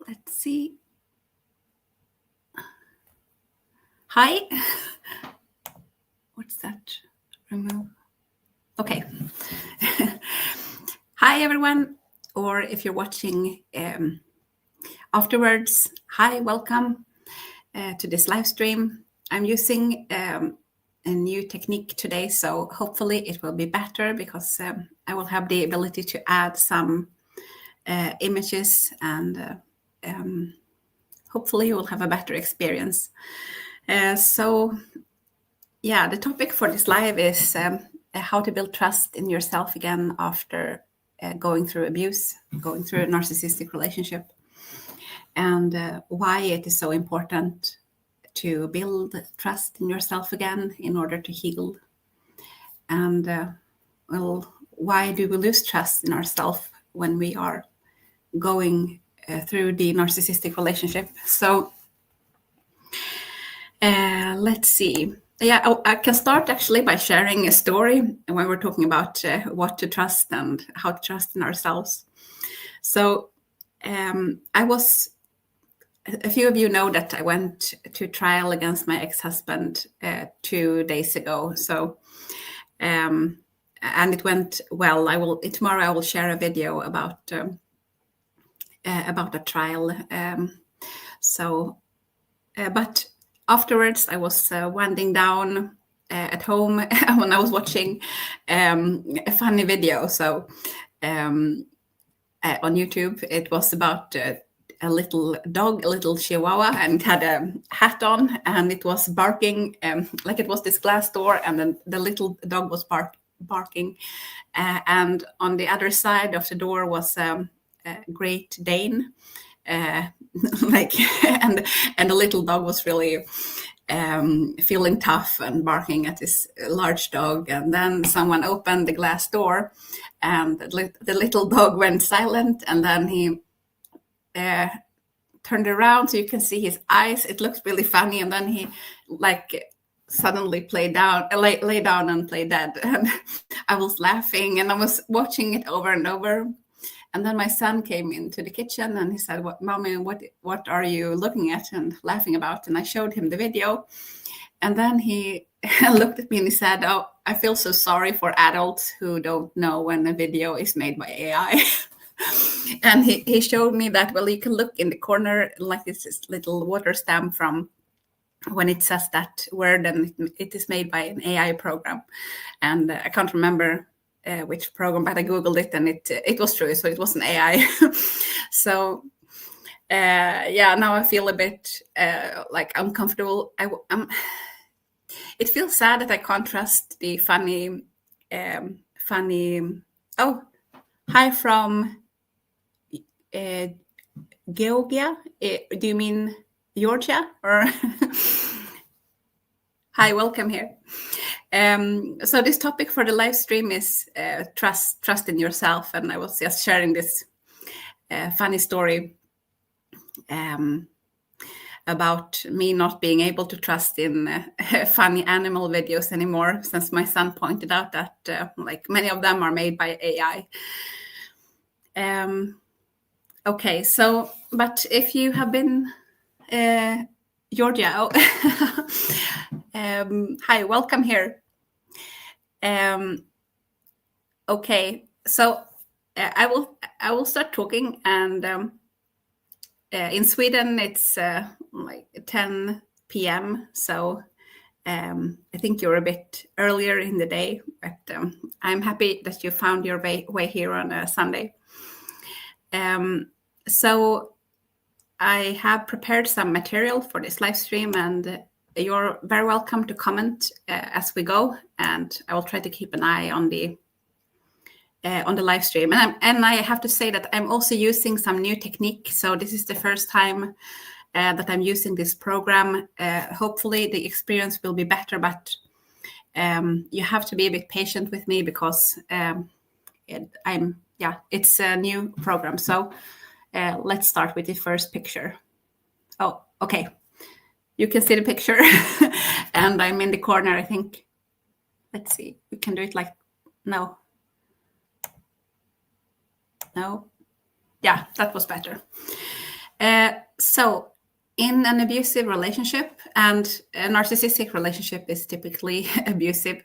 Let's see. Hi. What's that? Remove. Okay. Hi, everyone. Or if you're watching afterwards, hi, welcome to this live stream. I'm using a new technique today, so hopefully it will be better because I will have the ability to add some images and hopefully you will have a better experience. So the topic for this live is how to build trust in yourself again after going through abuse, going through a narcissistic relationship, and why it is so important to build trust in yourself again in order to heal. And why do we lose trust in ourselves when we are going through the narcissistic relationship? So let's see. I can start actually by sharing a story when we're talking about what to trust and how to trust in ourselves. So a few of you know that I went to trial against my ex-husband 2 days ago. So, and it went well. Tomorrow I will share a video about the trial. But afterwards, I was winding down at home when I was watching a funny video. So on YouTube, it was about a little dog, a little chihuahua, and it had a hat on, and it was barking like it was this glass door, and then the little dog was barking. And on the other side of the door was a Great Dane. And the little dog was really feeling tough and barking at this large dog. And then someone opened the glass door, and the little dog went silent, and then he turned around so you can see his eyes. It looks really funny, and then he suddenly lay down and play dead. And I was laughing, and I was watching it over and over. And then my son came into the kitchen and he said, Mommy, what are you looking at and laughing about? And I showed him the video. And then he looked at me and he said, oh, I feel so sorry for adults who don't know when a video is made by AI. And he showed me that, well, you can look in the corner, like this little water stamp from when it says that word, and it is made by an AI program. And I can't remember which program, but I Googled it, and it was true. So it was an AI. So now I feel a bit like uncomfortable. It feels sad that I can't trust the funny. Oh, hi from Georgia. Do you mean Georgia or? Hi, welcome here. So this topic for the live stream is trust in yourself, and I was just sharing this funny story about me not being able to trust in funny animal videos anymore, since my son pointed out that like many of them are made by AI. Okay, so but if you have been Georgia, hi, welcome here. Okay, so I will start talking, and in Sweden it's like 10 p.m. So I think you're a bit earlier in the day, but I'm happy that you found your way here on a Sunday. So I have prepared some material for this live stream, and you're very welcome to comment as we go, and I will try to keep an eye on the live stream. And I have to say that I'm also using some new technique. So this is the first time that I'm using this program. Hopefully the experience will be better, but you have to be a bit patient with me because it's a new program. So let's start with the first picture. Oh, okay. You can see the picture and I'm in the corner, I think. Let's see, we can do it like, no. Yeah, that was better. So in an abusive relationship, and a narcissistic relationship is typically abusive,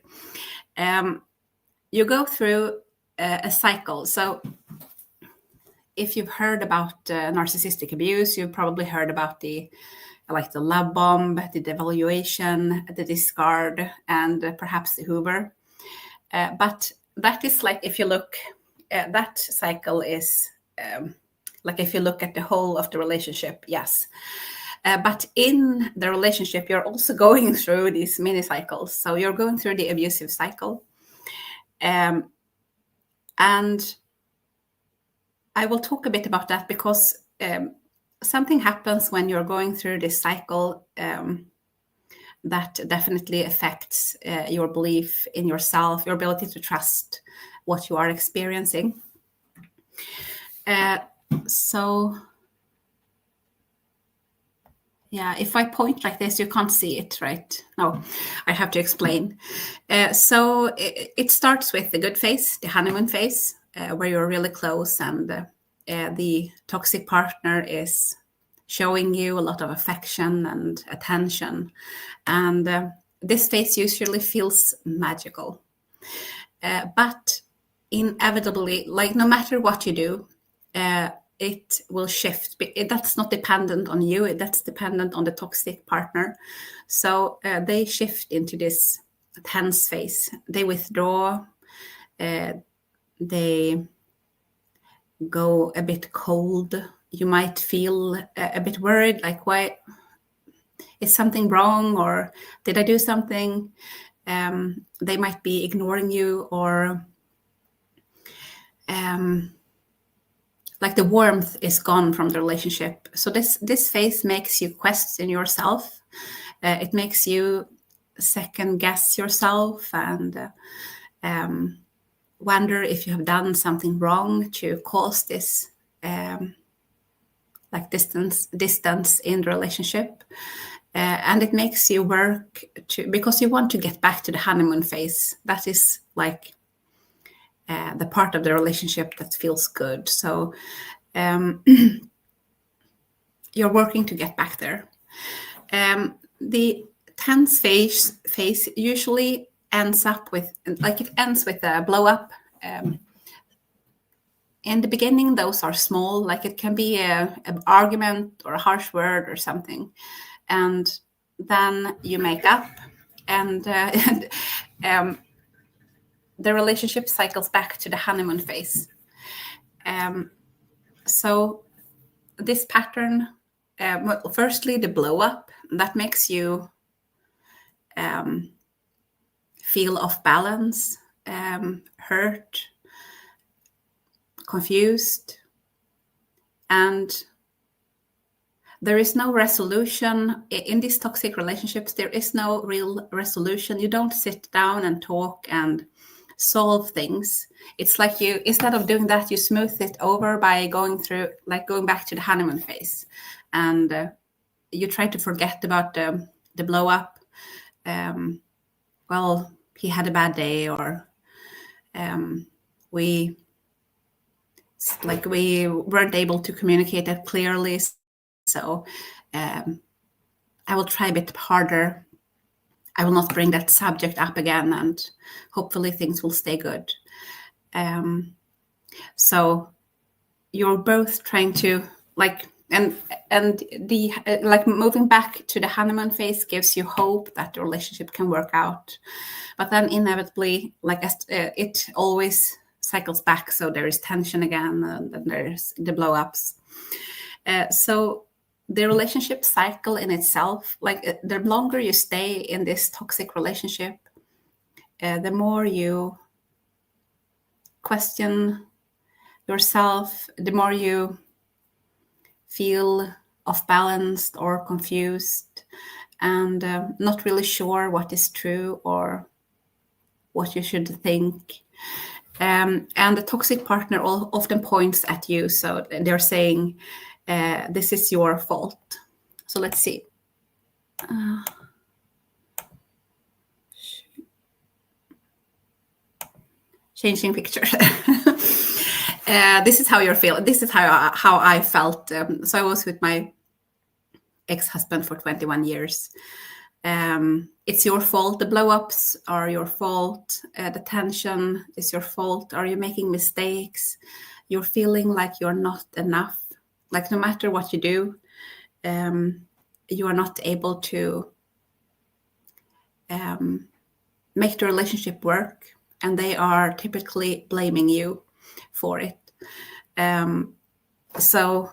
you go through a cycle. So if you've heard about narcissistic abuse, you've probably heard about the love bomb, the devaluation, the discard, and perhaps the Hoover. But that is like, if you look, that cycle is like if you look at the whole of the relationship, yes. But in the relationship, you're also going through these mini cycles. So you're going through the abusive cycle. And I will talk a bit about that because something happens when you're going through this cycle that definitely affects your belief in yourself, your ability to trust what you are experiencing. So, yeah, if I point like this, you can't see it, right? No, I have to explain. So it starts with the good phase, the honeymoon phase, where you're really close and the toxic partner is showing you a lot of affection and attention. And this phase usually feels magical. But inevitably, like no matter what you do, it will shift. That's not dependent on you, that's dependent on the toxic partner. So they shift into this tense phase. They withdraw, they go a bit cold. You might feel a bit worried, like, why is something wrong, or did I do something? They might be ignoring you, or like the warmth is gone from the relationship. So this phase makes you question yourself. It makes you second guess yourself and wonder if you have done something wrong to cause this like distance in the relationship. And it makes you work because you want to get back to the honeymoon phase. That is like the part of the relationship that feels good. So you're working to get back there. The tense phase usually ends up with, like, it ends with a blow up. In the beginning, those are small, like it can be an argument or a harsh word or something. And then you make up and the relationship cycles back to the honeymoon phase. So this pattern, well, firstly, the blow up, that makes you feel off balance, hurt, confused, and there is no resolution. In these toxic relationships, there is no real resolution. You don't sit down and talk and solve things. It's like you, instead of doing that, you smooth it over by going back to the honeymoon phase. And you try to forget about the blow up. Well, he had a bad day, or we weren't able to communicate that clearly. So I will try a bit harder. I will not bring that subject up again, and hopefully things will stay good. So you're both trying to and the moving back to the honeymoon phase gives you hope that the relationship can work out, but then inevitably, it always cycles back. So there is tension again, and then there's the blow-ups. So the relationship cycle in itself, the longer you stay in this toxic relationship, the more you question yourself, the more you feel off balance or confused and not really sure what is true or what you should think. And the toxic partner often points at you. So they're saying, this is your fault. So let's see. Changing picture. this is how you're feeling. This is how I felt. So I was with my ex-husband for 21 years. It's your fault. The blow-ups are your fault. The tension is your fault. Are you making mistakes? You're feeling like you're not enough. Like no matter what you do, you are not able to make the relationship work, and they are typically blaming you for it. So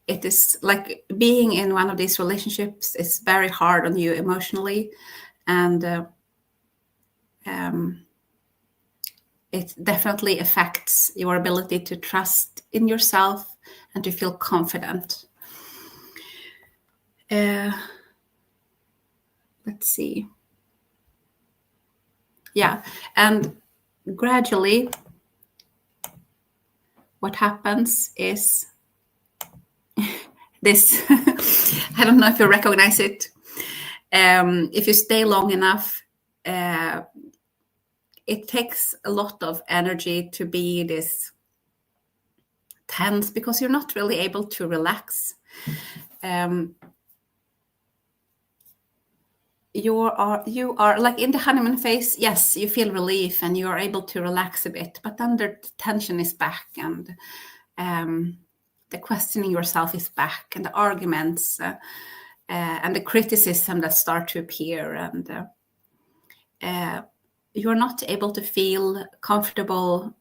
it is like being in one of these relationships is very hard on you emotionally, and it definitely affects your ability to trust in yourself and to feel confident. Let's see. Yeah, and gradually what happens is this. I don't know if you recognize it. If you stay long enough, it takes a lot of energy to be this tense because you're not really able to relax. You are like in the honeymoon phase. Yes, you feel relief and you are able to relax a bit, but then the tension is back, and the questioning yourself is back, and the arguments and the criticism that start to appear, and you're not able to feel comfortable.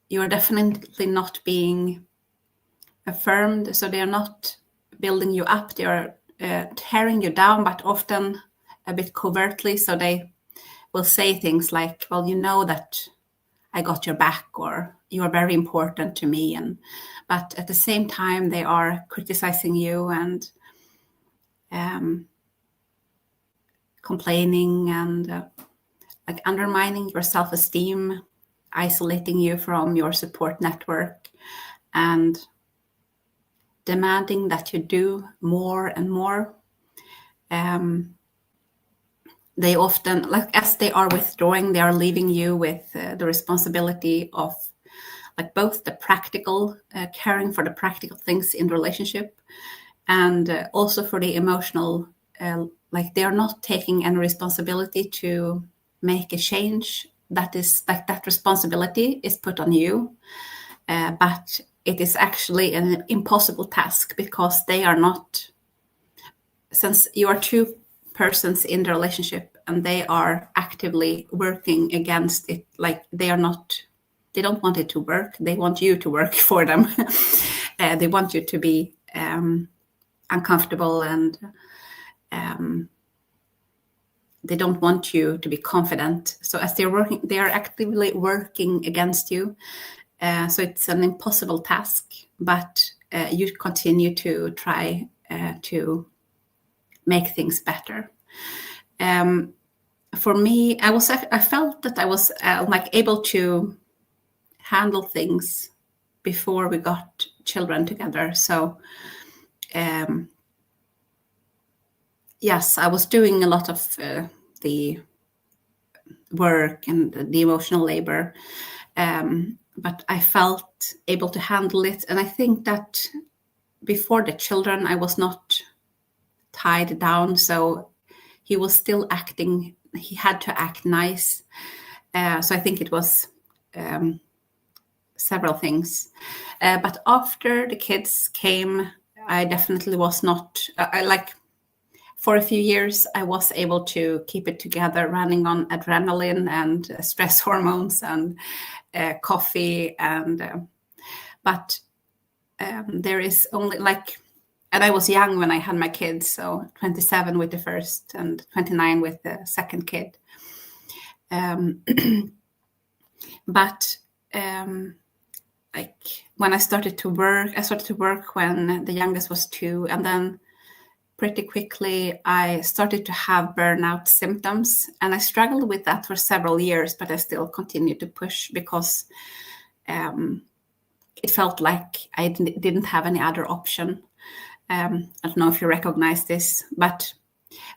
You're definitely not being affirmed, so they are not building you up. They are tearing you down, but often a bit covertly. So they will say things like, well, you know that I got your back, or you are very important to me. But at the same time, they are criticizing you and complaining and like undermining your self-esteem, isolating you from your support network, and demanding that you do more and more. They often, like as they are withdrawing, they are leaving you with the responsibility of like both the practical, caring for the practical things in the relationship, and also for the emotional. Like they are not taking any responsibility to make a change. That is like that responsibility is put on you, but it is actually an impossible task because they are not, since you are two persons in the relationship and they are actively working against it. Like they don't want it to work. They want you to work for them. They want you to be uncomfortable, and they don't want you to be confident. So as they're working, they are actively working against you. So it's an impossible task, but you continue to try to make things better. For me, I felt that I was like able to handle things before we got children together. So yes, I was doing a lot of the work and the emotional labor, but I felt able to handle it. And I think that before the children, I was not tied down. So he was still acting, he had to act nice. So I think it was several things. But after the kids came, I definitely was not, for a few years, I was able to keep it together, running on adrenaline and stress hormones and coffee. But there is only and I was young when I had my kids, so 27 with the first and 29 with the second kid. But when I started to work when the youngest was 2, and then pretty quickly I started to have burnout symptoms, and I struggled with that for several years, but I still continued to push because it felt like I didn't have any other option. I don't know if you recognize this, but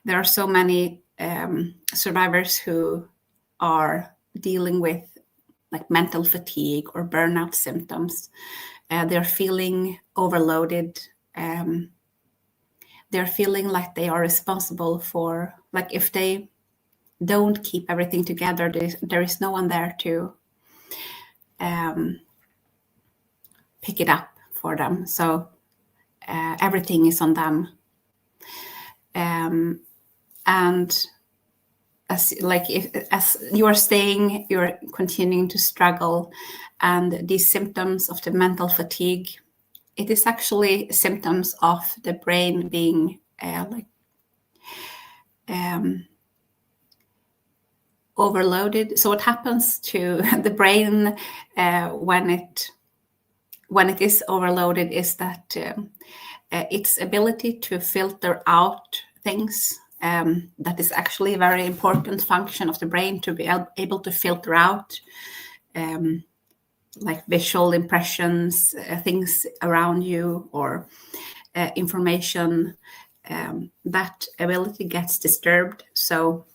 there are so many survivors who are dealing with like mental fatigue or burnout symptoms. They're feeling overloaded. They're feeling like they are responsible for, like, if they don't keep everything together, there is no one there to pick it up for them. So everything is on them. And as you are staying, you're continuing to struggle, and these symptoms of the mental fatigue, it is actually symptoms of the brain being overloaded. So what happens to the brain when it is overloaded is that its ability to filter out things, that is actually a very important function of the brain, to be able to filter out like visual impressions, things around you, or information. That ability gets disturbed. So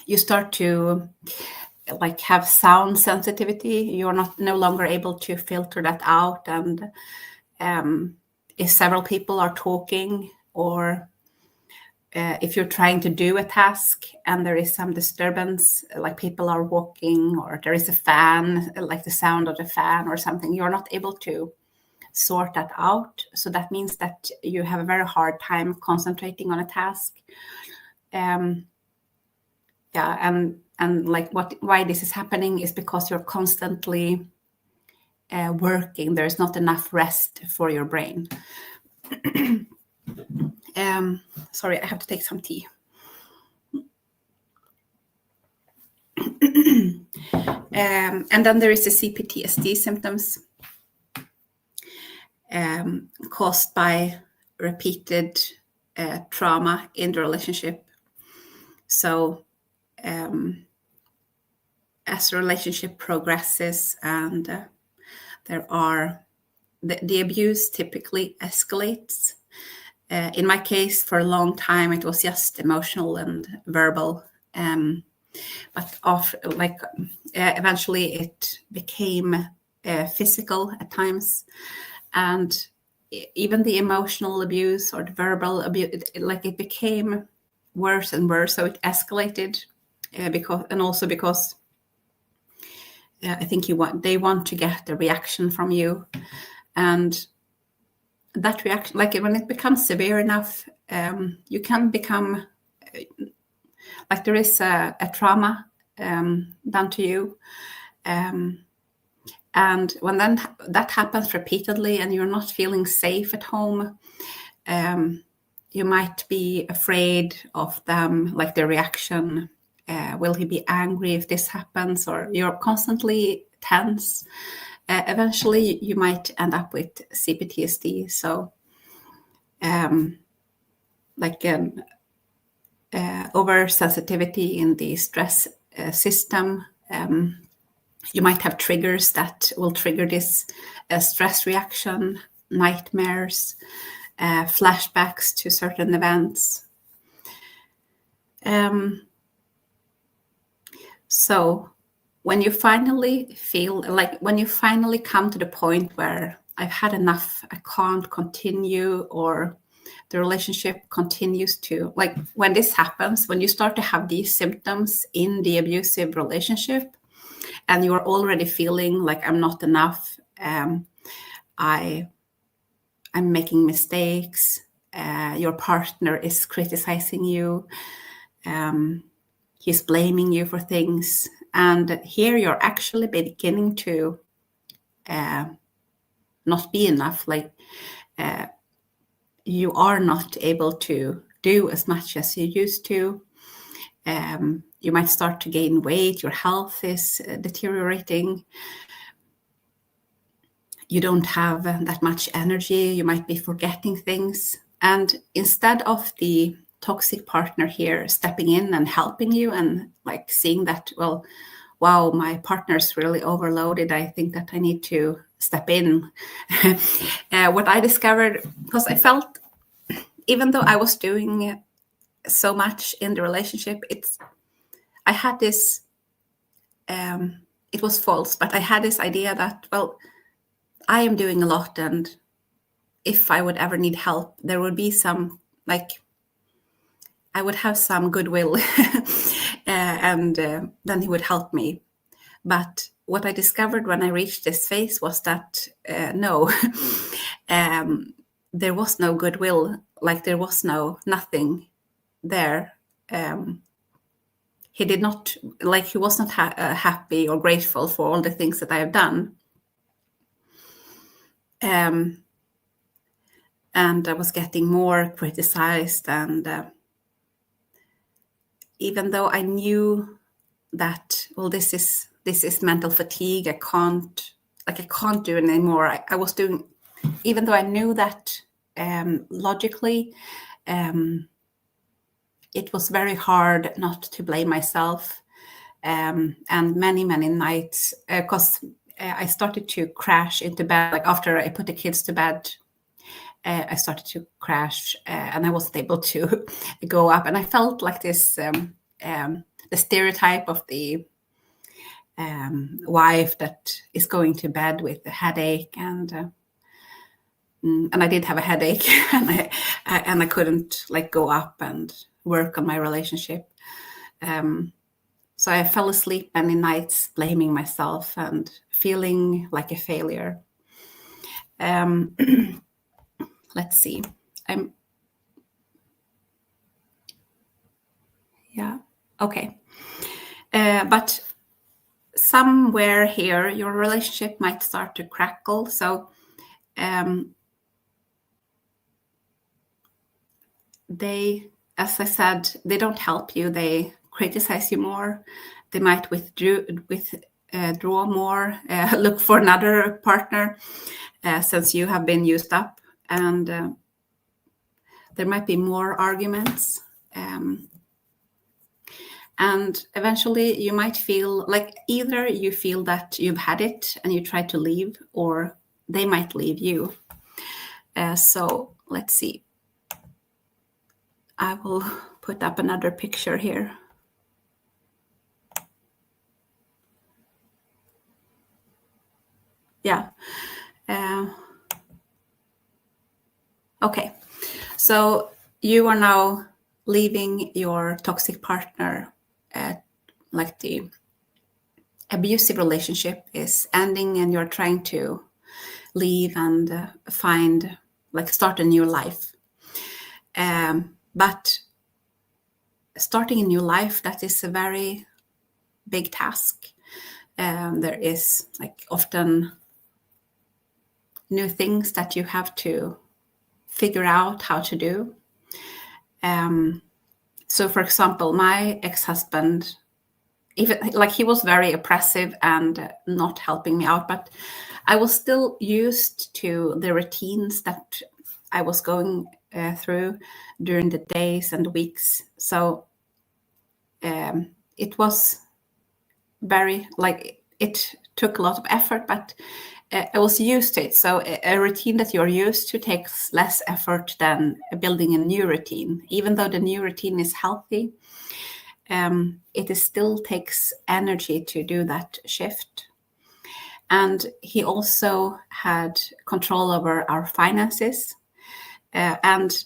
you start to like have sound sensitivity. You're no longer able to filter that out. And if several people are talking, or if you're trying to do a task and there is some disturbance, like people are walking, or there is a fan, like the sound of the fan or something, you're not able to sort that out. So that means that you have a very hard time concentrating on a task. And like why this is happening is because you're constantly working. There's not enough rest for your brain. Sorry, I have to take some tea. And then there is the CPTSD symptoms caused by repeated trauma in the relationship. So as the relationship progresses and there are the abuse typically escalates. In my case, for a long time, it was just emotional and verbal. But eventually it became physical at times. And even the emotional abuse or the verbal abuse, it became worse and worse. So it escalated because I think they want to get the reaction from you. And that reaction, like when it becomes severe enough, you can become like there is a trauma done to you. And when then that happens repeatedly and you're not feeling safe at home, you might be afraid of them, like the reaction. Will he be angry if this happens? Or you're constantly tense. Eventually, you might end up with CPTSD. So, oversensitivity in the stress system. You might have triggers that will trigger this stress reaction, nightmares, flashbacks to certain events. So when you finally come to the point where I've had enough, I can't continue, or the relationship continues to, like when this happens, when you start to have these symptoms in the abusive relationship and you're already feeling like I'm not enough, I'm making mistakes, your partner is criticizing you, he's blaming you for things, and here you're actually beginning to not be enough, like you are not able to do as much as you used to. You might start to gain weight, your health is deteriorating. You don't have that much energy, you might be forgetting things. And instead of the toxic partner here stepping in and helping you and like seeing that, well, wow, my partner's really overloaded, I think that I need to step in. What I discovered, because I felt, even though I was doing so much in the relationship, I had this it was false, but I had this idea that, well, I am doing a lot, and if I would ever need help, there would be some, like, I would have some goodwill and then he would help me. But what I discovered when I reached this phase was that no, there was no goodwill, like there was nothing there. He did not, like he was not happy or grateful for all the things that I have done. And I was getting more criticized, and even though I knew that, well, this is mental fatigue, I can't do it anymore. I was doing, even though I knew that logically, it was very hard not to blame myself. And many nights, because I started to crash into bed, like after I put the kids to bed, I started to crash and I wasn't able to go up. And I felt like this, the stereotype of the wife that is going to bed with a headache. And I did have a headache and I couldn't like go up and work on my relationship. So I fell asleep many nights blaming myself and feeling like a failure. Let's see. Okay. But somewhere here, your relationship might start to crackle. So they, as I said, they don't help you. They criticize you more. They might withdraw more, look for another partner since you have been used up. And there might be more arguments. And eventually you might feel like either you feel that you've had it and you try to leave, or they might leave you. So let's see. I will put up another picture here. Yeah. Okay. So you are now leaving your toxic partner. Like the abusive relationship is ending and you're trying to leave and start a new life. But starting a new life, that is a very big task. There is like often new things that you have to figure out how to do. So for example, my ex-husband, even like he was very oppressive and not helping me out, but I was still used to the routines that I was going through during the days and weeks. So it was very, like, it took a lot of effort, but I was used to it. So a routine that you're used to takes less effort than building a new routine. Even though the new routine is healthy, it still takes energy to do that shift. And he also had control over our finances. And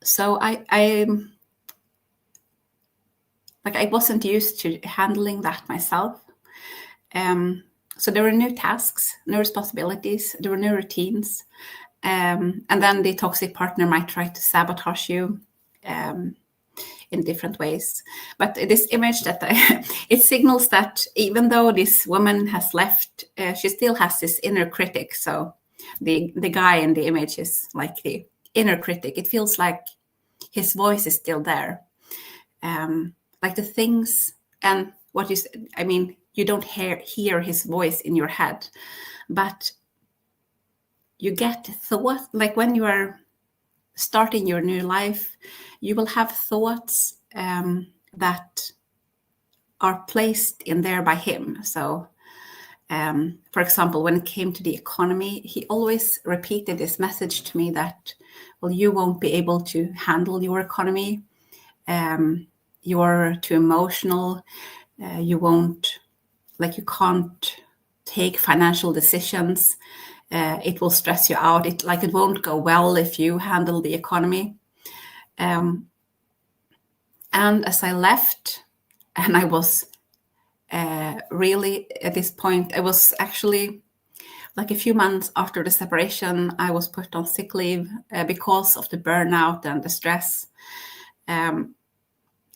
so I wasn't used to handling that myself. So there were new tasks, new responsibilities, there were new routines. And then the toxic partner might try to sabotage you in different ways. But this image that it signals that even though this woman has left, she still has this inner critic. So the guy in the image is like the inner critic. It feels like his voice is still there. Like the things and what is, I mean, you don't hear his voice in your head, but you get thought, like when you are starting your new life, you will have thoughts that are placed in there by him. So, for example, when it came to the economy, he always repeated this message to me that, well, you won't be able to handle your economy. You're too emotional. You won't like you can't take financial decisions. It will stress you out. It won't go well if you handle the economy. And as I left, and I was really at this point, I was actually like a few months after the separation, I was put on sick leave because of the burnout and the stress. And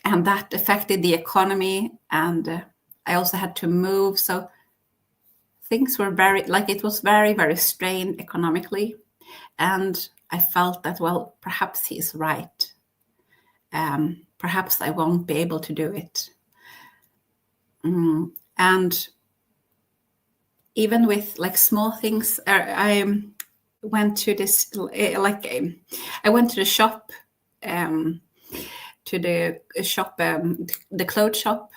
that affected the economy, and I also had to move. So things were it was very, very strained economically. And I felt that, well, perhaps he's right. Perhaps I won't be able to do it. And even with like small things, I went to this, I went to the shop, the clothes shop,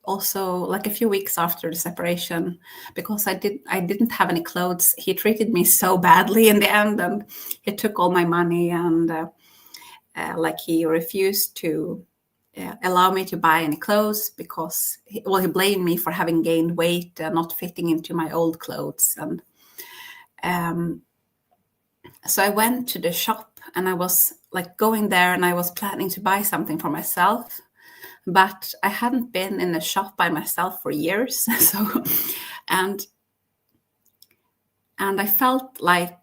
also like a few weeks after the separation, because I didn't have any clothes. He treated me so badly in the end, and he took all my money, and he refused to allow me to buy any clothes because he blamed me for having gained weight and not fitting into my old clothes. And so I went to the shop, and I was like going there, and I was planning to buy something for myself, but I hadn't been in a shop by myself for years. So, and I felt like,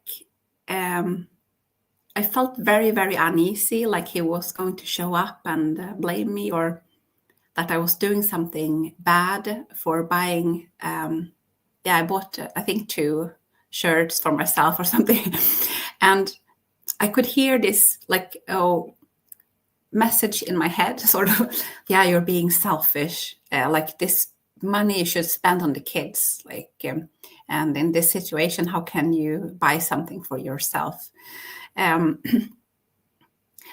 I felt very, very uneasy, like he was going to show up and blame me, or that I was doing something bad for buying. I bought, I think, 2 shirts for myself or something. And I could hear this message in my head, sort of, yeah, you're being selfish. Like this money you should spend on the kids. And in this situation, how can you buy something for yourself?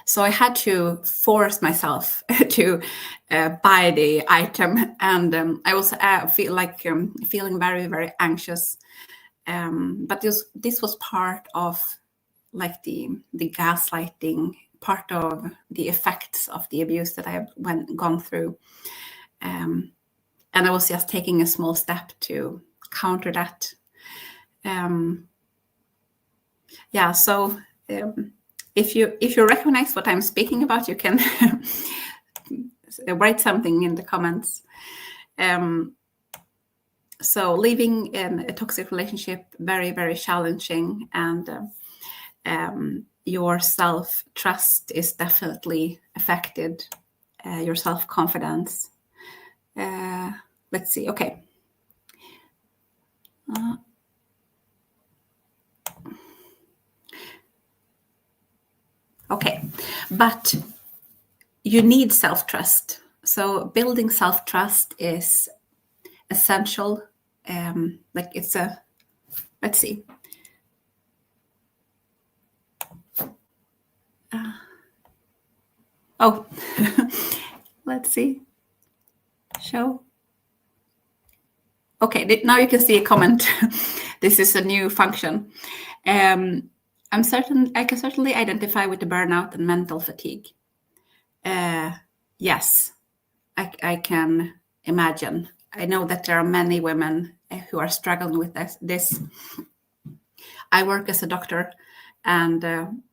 So I had to force myself to buy the item, and I was feeling very, very anxious. But this was part of like the gaslighting, part of the effects of the abuse that I have gone through. And I was just taking a small step to counter that. So if you recognize what I'm speaking about, you can write something in the comments. So living in a toxic relationship, very, very challenging, and your self-trust is definitely affected, your self-confidence. Let's see, okay. Okay, but you need self-trust. So building self-trust is essential. Let's see. Let's see. Show. Okay, now you can see a comment. This is a new function. I can certainly identify with the burnout and mental fatigue. Yes, I can imagine. I know that there are many women who are struggling with this. I work as a doctor, and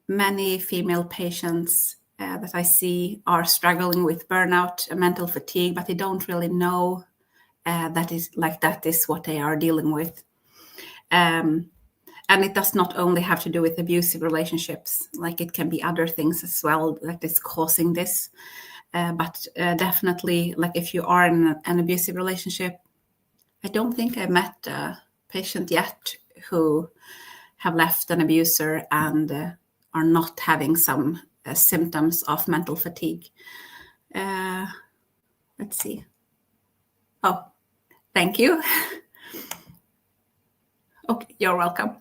many female patients that I see are struggling with burnout and mental fatigue, but they don't really know that is what they are dealing with. And it does not only have to do with abusive relationships, like it can be other things as well that is causing this. But definitely, like if you are in an abusive relationship, I don't think I met a patient yet who have left an abuser and are not having some symptoms of mental fatigue. Let's see. Oh, thank you. Okay, you're welcome.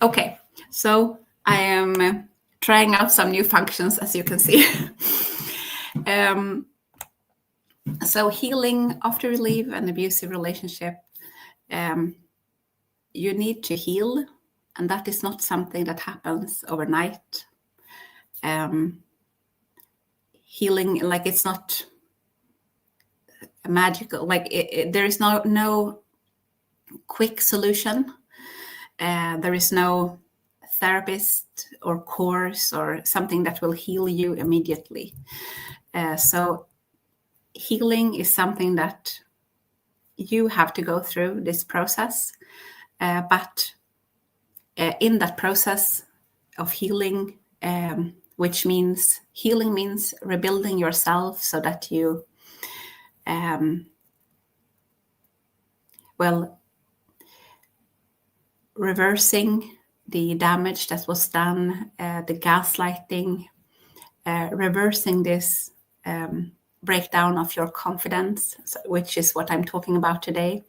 Okay, so I am trying out some new functions, as you can see. So healing after you leave an abusive relationship, you need to heal, and that is not something that happens overnight. Healing, like it's not magical, like there is no quick solution. There is no therapist or course or something that will heal you immediately. So healing is something that you have to go through this process. But in that process of healing, which means healing means rebuilding yourself so that you, reversing the damage that was done, the gaslighting, reversing this breakdown of your confidence, which is what I'm talking about today.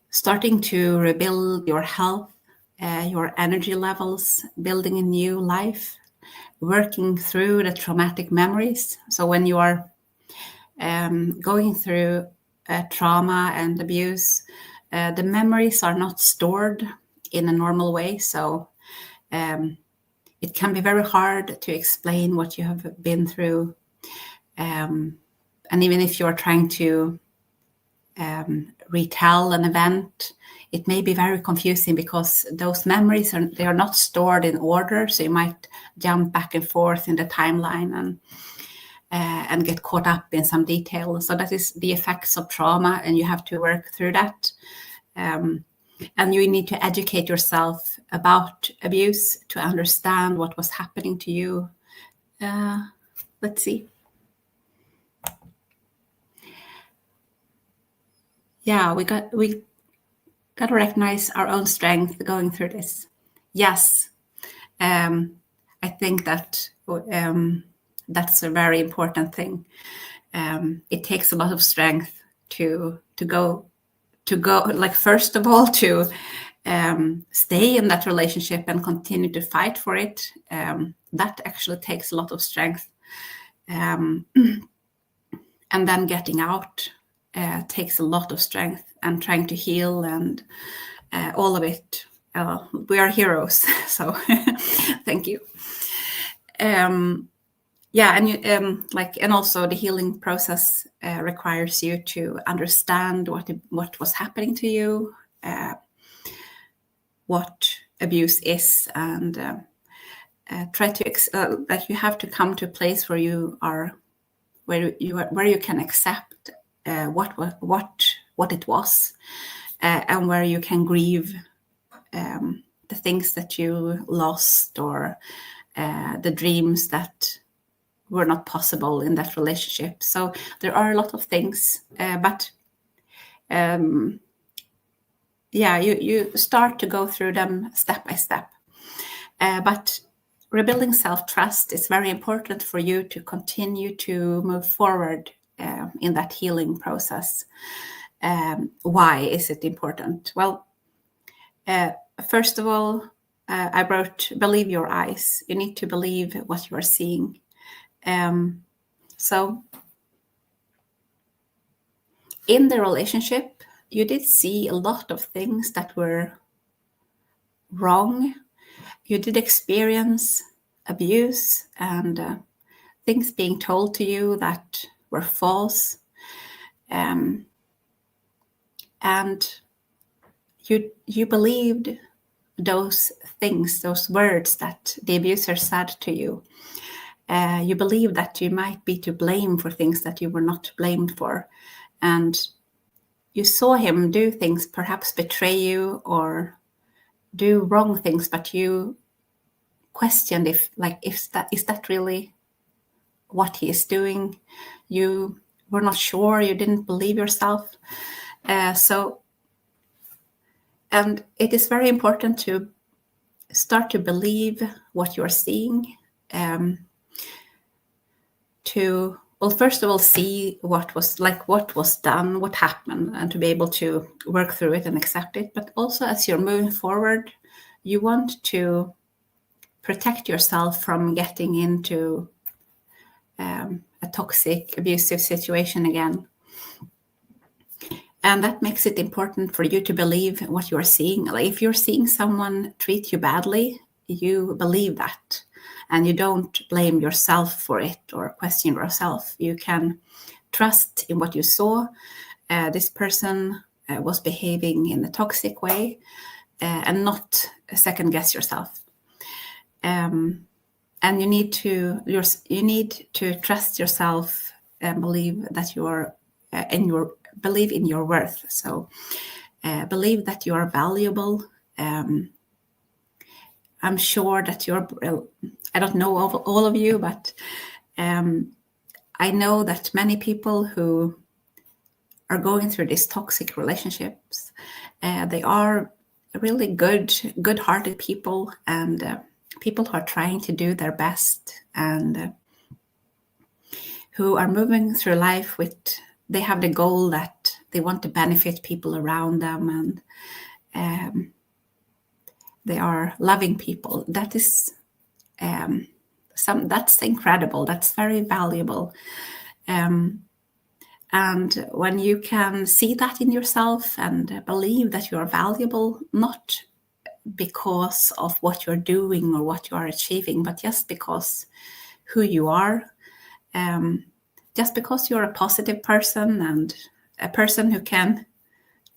Starting to rebuild your health, your energy levels, building a new life, working through the traumatic memories. So when you are going through trauma and abuse, the memories are not stored in a normal way. So it can be very hard to explain what you have been through. And even if you're trying to retell an event, it may be very confusing because those memories they are not stored in order. So you might jump back and forth in the timeline and get caught up in some detail. So that is the effects of trauma, and you have to work through that. And you need to educate yourself about abuse to understand what was happening to you. Let's see. Yeah, we got to recognize our own strength going through this. Yes, I think that that's a very important thing. It takes a lot of strength to go, like, first of all, to stay in that relationship and continue to fight for it. That actually takes a lot of strength. And then getting out takes a lot of strength, and trying to heal and all of it. We are heroes, so thank you. Yeah, and you, and also the healing process requires you to understand what was happening to you, what abuse is, and try to that you have to come to a place where you are, where you can accept what it was, and where you can grieve the things that you lost, or the dreams that were not possible in that relationship. So there are a lot of things, but you start to go through them step by step. But rebuilding self-trust is very important for you to continue to move forward in that healing process. Why is it important? Well, first of all, I wrote, believe your eyes. You need to believe what you are seeing. So in the relationship, you did see a lot of things that were wrong. You did experience abuse and things being told to you that were false. And you believed those things, those words that the abuser said to you. You believed that you might be to blame for things that you were not blamed for. And you saw him do things, perhaps betray you or do wrong things, but you questioned if that really what he is doing. You were not sure, you didn't believe yourself. And it is very important to start to believe what you're seeing, to, well, first of all, see what was done, what happened, and to be able to work through it and accept it. But also, as you're moving forward, you want to protect yourself from getting into a toxic, abusive situation again. And that makes it important for you to believe what you're seeing. Like, if you're seeing someone treat you badly, you believe that. and you don't blame yourself for it or question yourself. You can trust in what you saw. This person was behaving in a toxic way, and not second guess yourself. And you need to trust yourself and believe that believe in your worth. So believe that you are valuable. I'm sure that I don't know all of you, but I know that many people who are going through these toxic relationships, they are really good-hearted people, and people who are trying to do their best, and who are moving through life they have the goal that they want to benefit people around them, and they are loving people. That is that's incredible. That's very valuable. And when you can see that in yourself and believe that you are valuable, not because of what you're doing or what you are achieving, but just because who you are, just because you're a positive person and a person who can,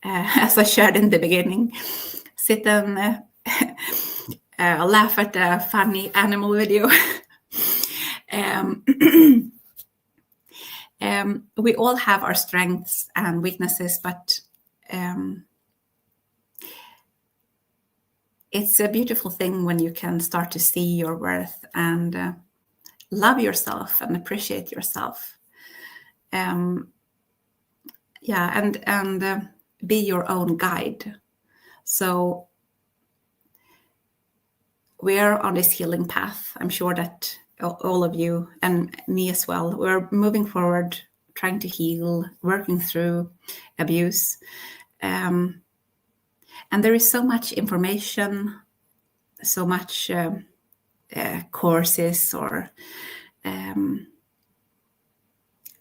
as I shared in the beginning, sit and laugh at a funny animal video. We all have our strengths and weaknesses, but it's a beautiful thing when you can start to see your worth and love yourself and appreciate yourself. And be your own guide. So we're on this healing path. I'm sure that all of you and me as well, we're moving forward, trying to heal, working through abuse. And there is so much information, so much courses or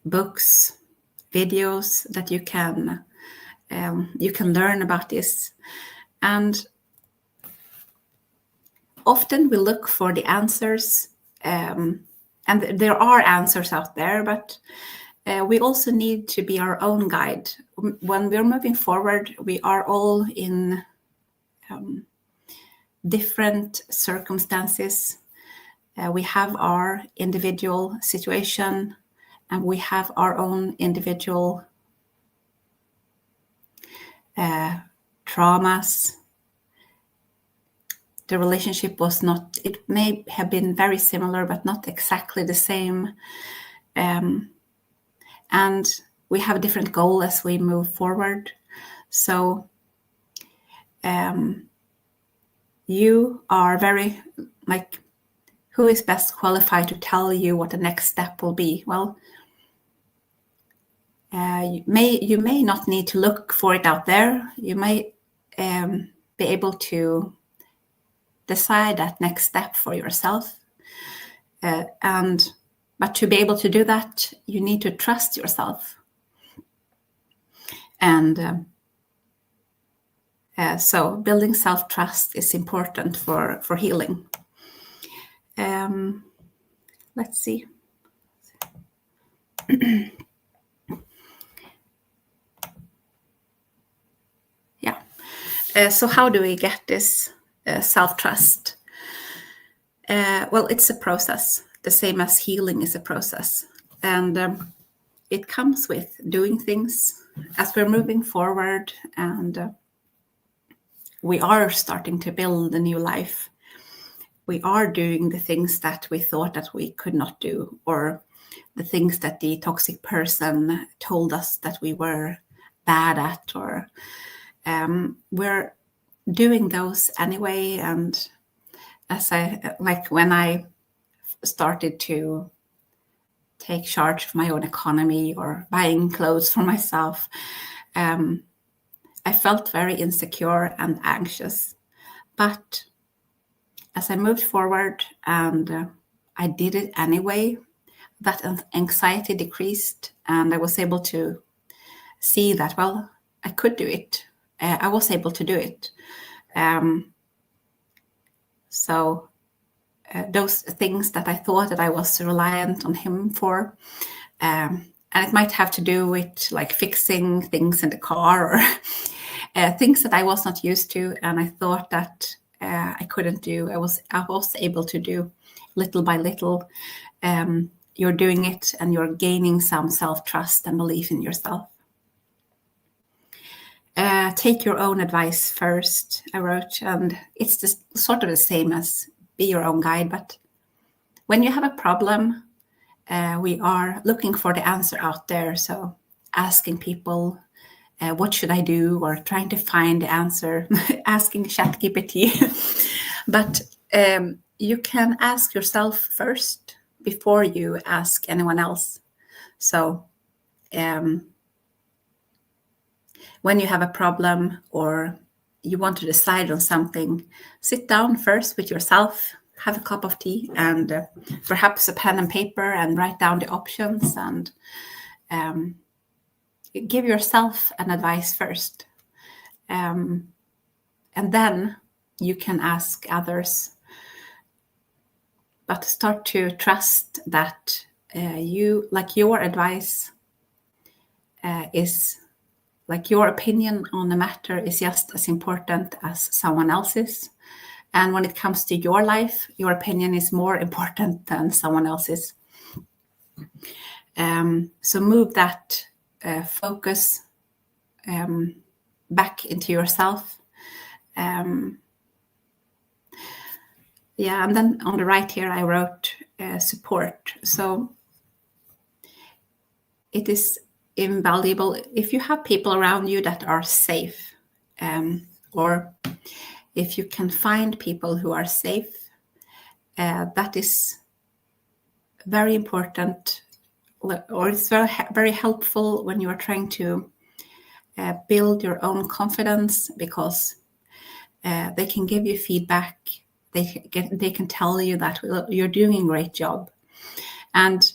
books, videos that you can learn about this. And often we look for the answers, and there are answers out there, but we also need to be our own guide. When we're moving forward, we are all in different circumstances. We have our individual situation, and we have our own individual traumas. The relationship it may have been very similar, but not exactly the same. And we have a different goal as we move forward. So you are very, who is best qualified to tell you what the next step will be? Well, you may not need to look for it out there. You may be able to decide that next step for yourself. But to be able to do that, you need to trust yourself. And so building self-trust is important for healing. Let's see. Yeah. So how do we get this self-trust? Well, it's a process, the same as healing is a process. And it comes with doing things as we're moving forward, and we are starting to build a new life. We are doing the things that we thought that we could not do, or the things that the toxic person told us that we were bad at, or we're doing those anyway. And when I started to take charge of my own economy or buying clothes for myself, I felt very insecure and anxious. But as I moved forward and I did it anyway, that anxiety decreased, and I was able to see that, well, I could do it. I was able to do it. So those things that I thought that I was reliant on him for. And it might have to do with like fixing things in the car or things that I was not used to, and I thought that I couldn't do. I was able to do little by little. You're doing it, and you're gaining some self-trust and belief in yourself. Take your own advice first, I wrote, and it's just sort of the same as be your own guide. But when you have a problem, we are looking for the answer out there. So asking people, what should I do? Or trying to find the answer, asking ChatGPT. But you can ask yourself first before you ask anyone else. So when you have a problem or you want to decide on something, sit down first with yourself, have a cup of tea and perhaps a pen and paper, and write down the options, and give yourself an advice first. And then you can ask others. But start to trust that your advice is, like, your opinion on the matter is just as important as someone else's. And when it comes to your life, your opinion is more important than someone else's. So move that focus back into yourself. And then on the right here, I wrote support. So it is invaluable if you have people around you that are safe, or if you can find people who are safe. That is very important, or it's very, very helpful when you are trying to build your own confidence, because they can give you feedback. They can tell you that you're doing a great job. And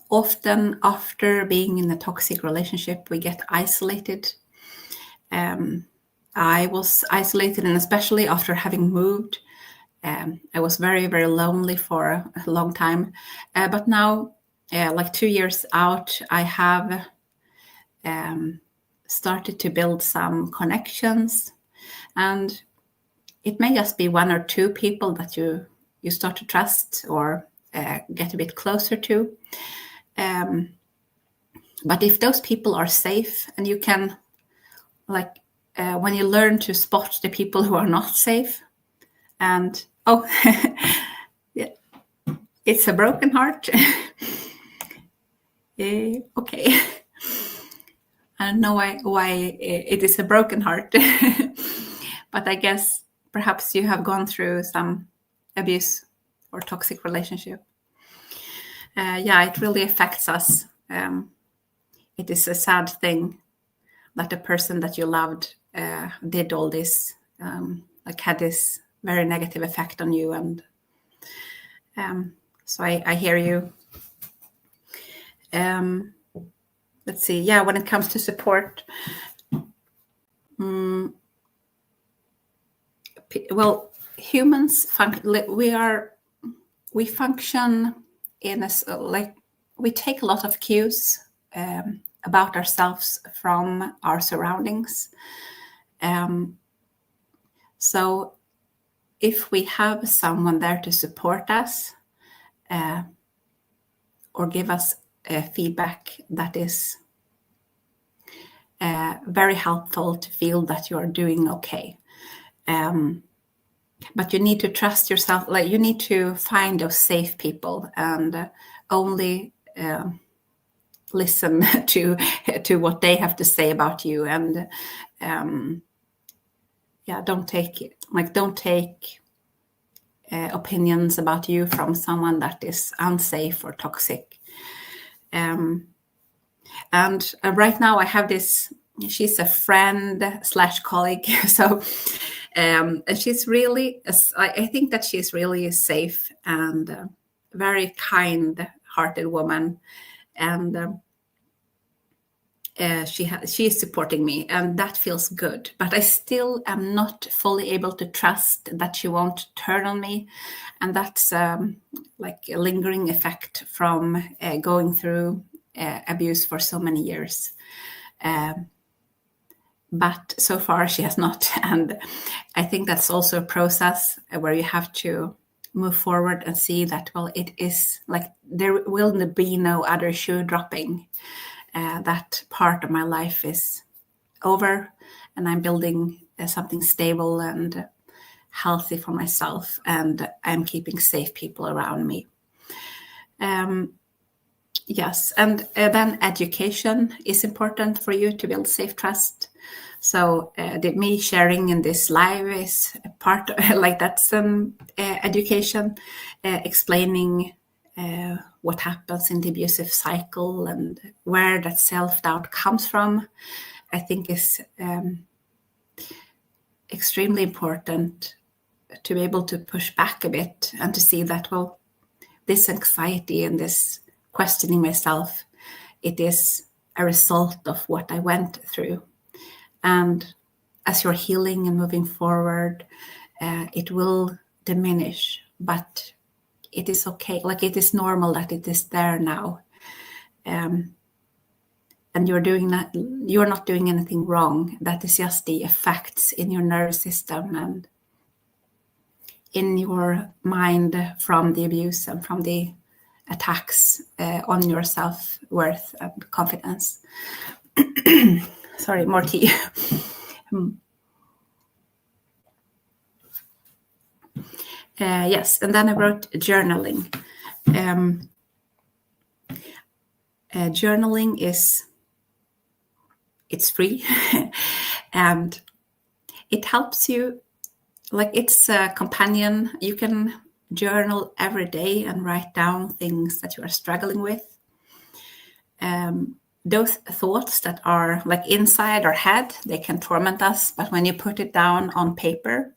often after being in a toxic relationship, we get isolated. I was isolated, and especially after having moved, I was very, very lonely for a long time. But now, like 2 years out, I have started to build some connections, and it may just be 1 or 2 people that you start to trust or get a bit closer to. But if those people are safe, and you can, like, when you learn to spot the people who are not safe, and yeah, it's a broken heart. Okay. I don't know why it is a broken heart, but I guess perhaps you have gone through some abuse or toxic relationship. It really affects us. It is a sad thing that the person that you loved did all this, like had this very negative effect on you. And so I hear you. Let's see. Yeah, when it comes to support, well, humans we function in a, like, we take a lot of cues about ourselves from our surroundings. So if we have someone there to support us or give us feedback, that is very helpful to feel that you're doing okay. But you need to trust yourself. Like, you need to find those safe people and only listen to what they have to say about you. And don't take opinions about you from someone that is unsafe or toxic. And right now I have this. She's a friend / colleague. So. And she's really, I think that she's really safe and very kind-hearted woman. And she is supporting me, and that feels good. But I still am not fully able to trust that she won't turn on me, and that's like a lingering effect from going through abuse for so many years. But so far she has not, and I think that's also a process where you have to move forward and see that, well, it is like there will be no other shoe dropping. That part of my life is over, and I'm building something stable and healthy for myself, and I'm keeping safe people around me. Yes, and then education is important for you to build safe trust. So me sharing in this live is a part like that's education, explaining what happens in the abusive cycle and where that self-doubt comes from, I think is extremely important to be able to push back a bit and to see that, well, this anxiety and this questioning myself, it is a result of what I went through. And as you're healing and moving forward, it will diminish, but it is okay. Like, it is normal that it is there now. And you're not doing anything wrong. That is just the effects in your nervous system and in your mind from the abuse and from the attacks on your self-worth and confidence. Sorry, more tea. Yes, and then I wrote journaling. Journaling it's free and it helps you, like, it's a companion. You can journal every day and write down things that you are struggling with. Those thoughts that are like inside our head, they can torment us, but when you put it down on paper,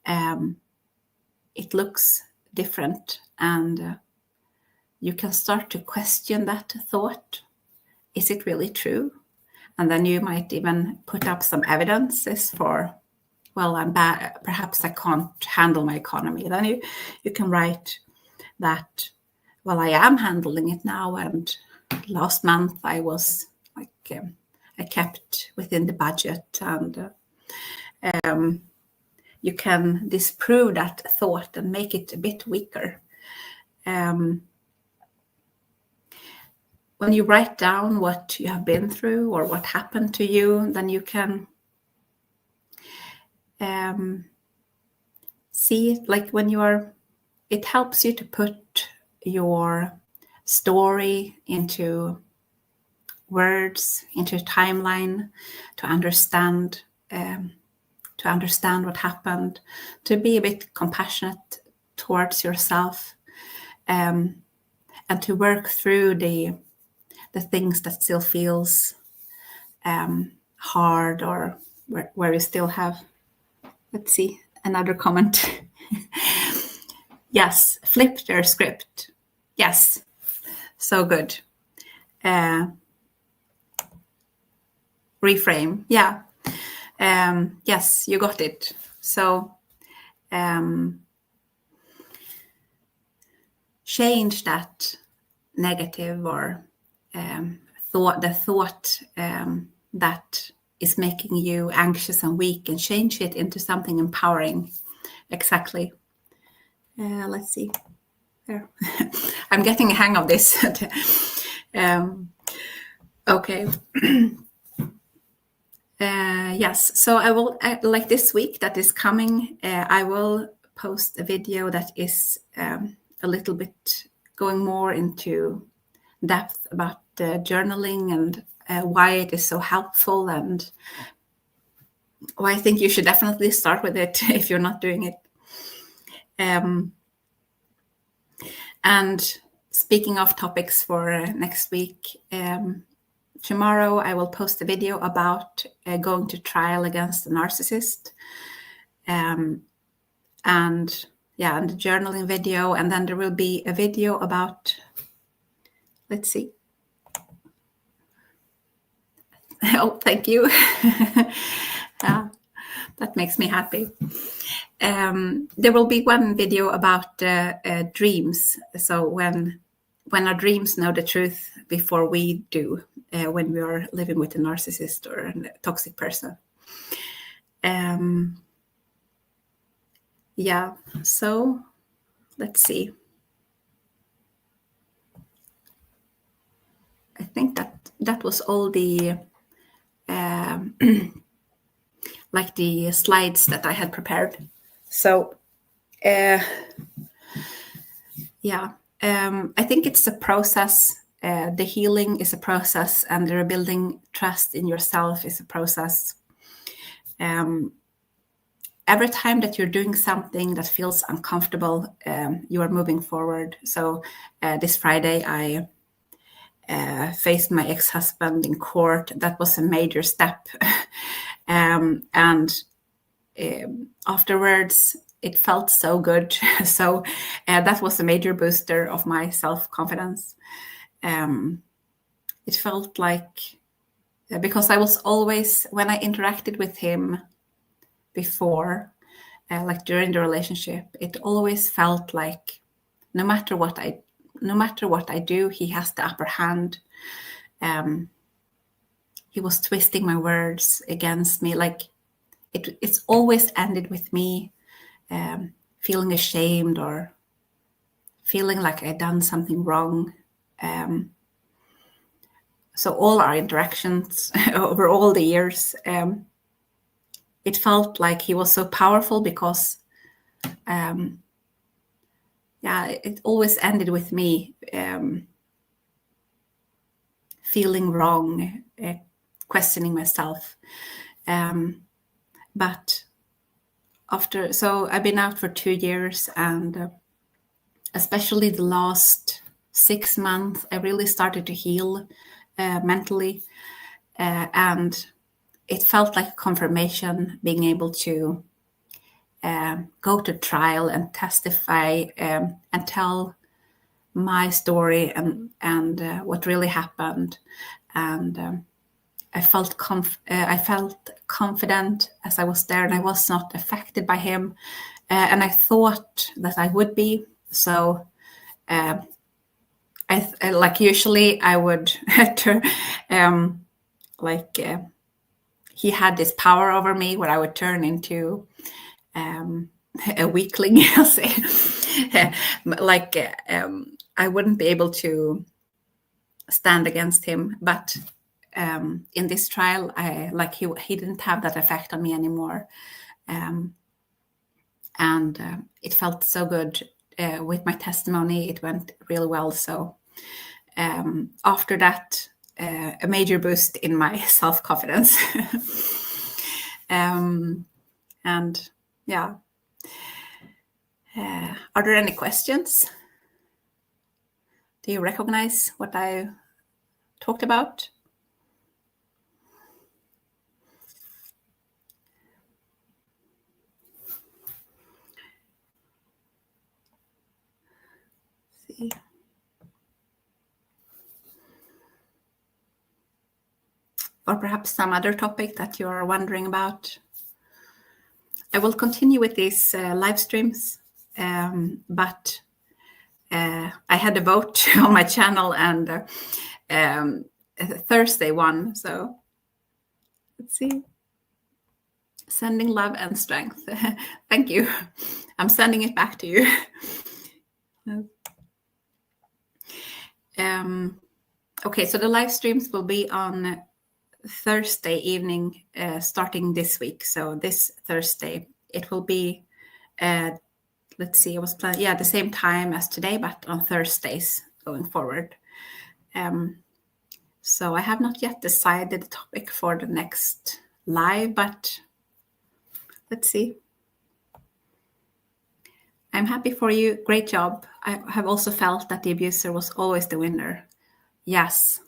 it looks different, and you can start to question that thought. Is it really true? And then you might even put up some evidences for, well, I'm bad, perhaps I can't handle my economy. Then you can write that, well, I am handling it now, and last month I was like, I kept within the budget, and you can disprove that thought and make it a bit weaker. When you write down what you have been through or what happened to you, then you can see it, like when you are, it helps you to put your story into words, into a timeline, to understand what happened, to be a bit compassionate towards yourself, and to work through the things that still feels hard, or where you still have, let's see, another comment. Yes, flip their script. Yes, so good. Reframe, yeah. Yes, you got it. So change that negative or thought that is making you anxious and weak, and change it into something empowering. Exactly. Let's see. There. I'm getting a hang of this. Okay. Yes, so I will, like this week that is coming, I will post a video that is a little bit going more into depth about journaling and why it is so helpful, and why I think you should definitely start with it if you're not doing it. And speaking of topics for next week, tomorrow I will post a video about going to trial against a narcissist, and the journaling video, and then there will be a video about, let's see, Oh, thank you. Yeah, that makes me happy. There will be one video about dreams. So when our dreams know the truth before we do, when we are living with a narcissist or a toxic person. Yeah, so let's see. I think that was all the like the slides that I had prepared. So yeah, I think it's a process. The healing is a process, and the rebuilding trust in yourself is a process. Every time that you're doing something that feels uncomfortable, you are moving forward. So this Friday, I faced my ex-husband in court. That was a major step. And afterwards, it felt so good. So that was a major booster of my self-confidence. It felt like, because I was always, when I interacted with him before, like during the relationship, it always felt like no matter what I do, he has the upper hand. He was twisting my words against me. Like it's always ended with me feeling ashamed or feeling like I'd done something wrong. So all our interactions over all the years, it felt like he was so powerful because, it always ended with me feeling wrong, questioning myself. But so I've been out for 2 years, and especially the last 6 months, I really started to heal mentally, and it felt like confirmation being able to go to trial and testify and tell my story and what really happened. And I felt confident as I was there, and I was not affected by him. And I thought that I would be. So I like usually I would he had this power over me where I would turn into a weakling. I'll say. I wouldn't be able to stand against him, but in this trial, he didn't have that effect on me anymore, and it felt so good. With my testimony, it went really well. So after that, a major boost in my self-confidence. And yeah, are there any questions? Do you recognize what I talked about? Let's see. Or perhaps some other topic that you're wondering about. I will continue with these live streams, but I had a vote on my channel, and Thursday won. So let's see. Sending love and strength. Thank you. I'm sending it back to you. Okay, so the live streams will be on Thursday evening, starting this week. So this Thursday, it will be, let's see, I was planning, the same time as today, but on Thursdays going forward. So I have not yet decided the topic for the next live, but let's see. I'm happy for you. Great job. I have also felt that the abuser was always the winner. Yes.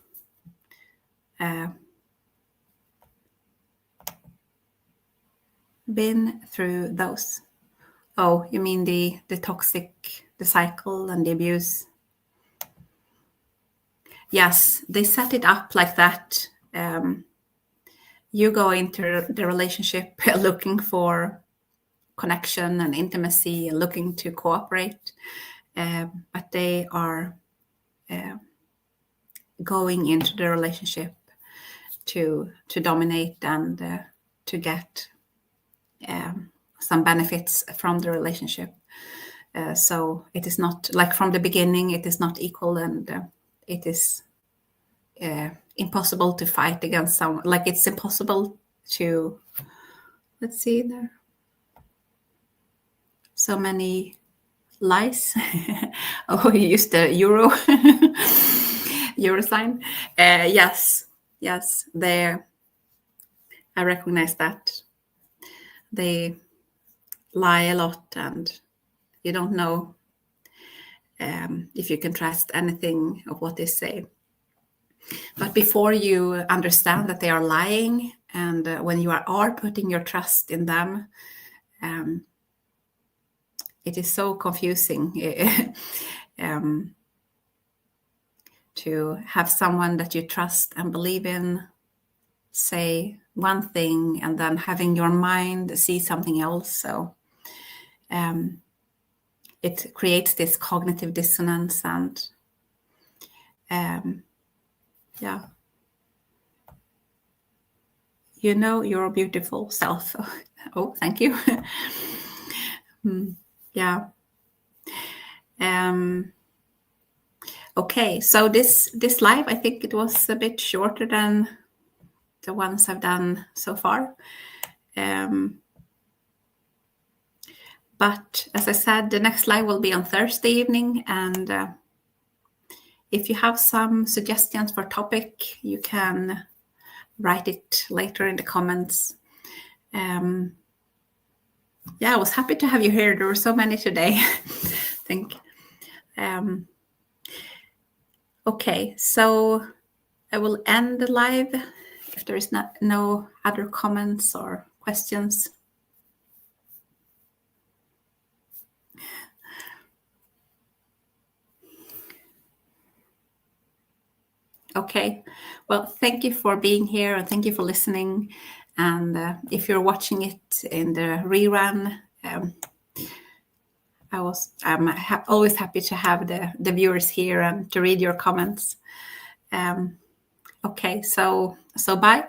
Been through those. Oh, you mean the toxic, the cycle and the abuse? Yes, they set it up like that you go into the relationship looking for connection and intimacy and looking to cooperate, but they are going into the relationship to dominate and to get some benefits from the relationship. So it is not like from the beginning, it is not equal, and it is impossible to fight against someone. Like it's impossible to, let's see there. So many lies. Oh, you used the euro euro sign. Yes, they. I recognize that they lie a lot, and you don't know if you can trust anything of what they say. But before you understand that they are lying, and when you are putting your trust in them, it is so confusing to have someone that you trust and believe in say one thing and then having your mind see something else. So it creates this cognitive dissonance, and yeah, you know your beautiful self. Oh, thank you. Yeah. Okay, so this live, I think it was a bit shorter than the ones I've done so far. But as I said, the next live will be on Thursday evening, and if you have some suggestions for topic, you can write it later in the comments. Yeah, I was happy to have you here. There were so many today, I think. Okay, so I will end the live if there is no other comments or questions. Okay, well, thank you for being here, and thank you for listening. And if you're watching it in the rerun, I'm always happy to have the viewers here and to read your comments. Okay, so bye.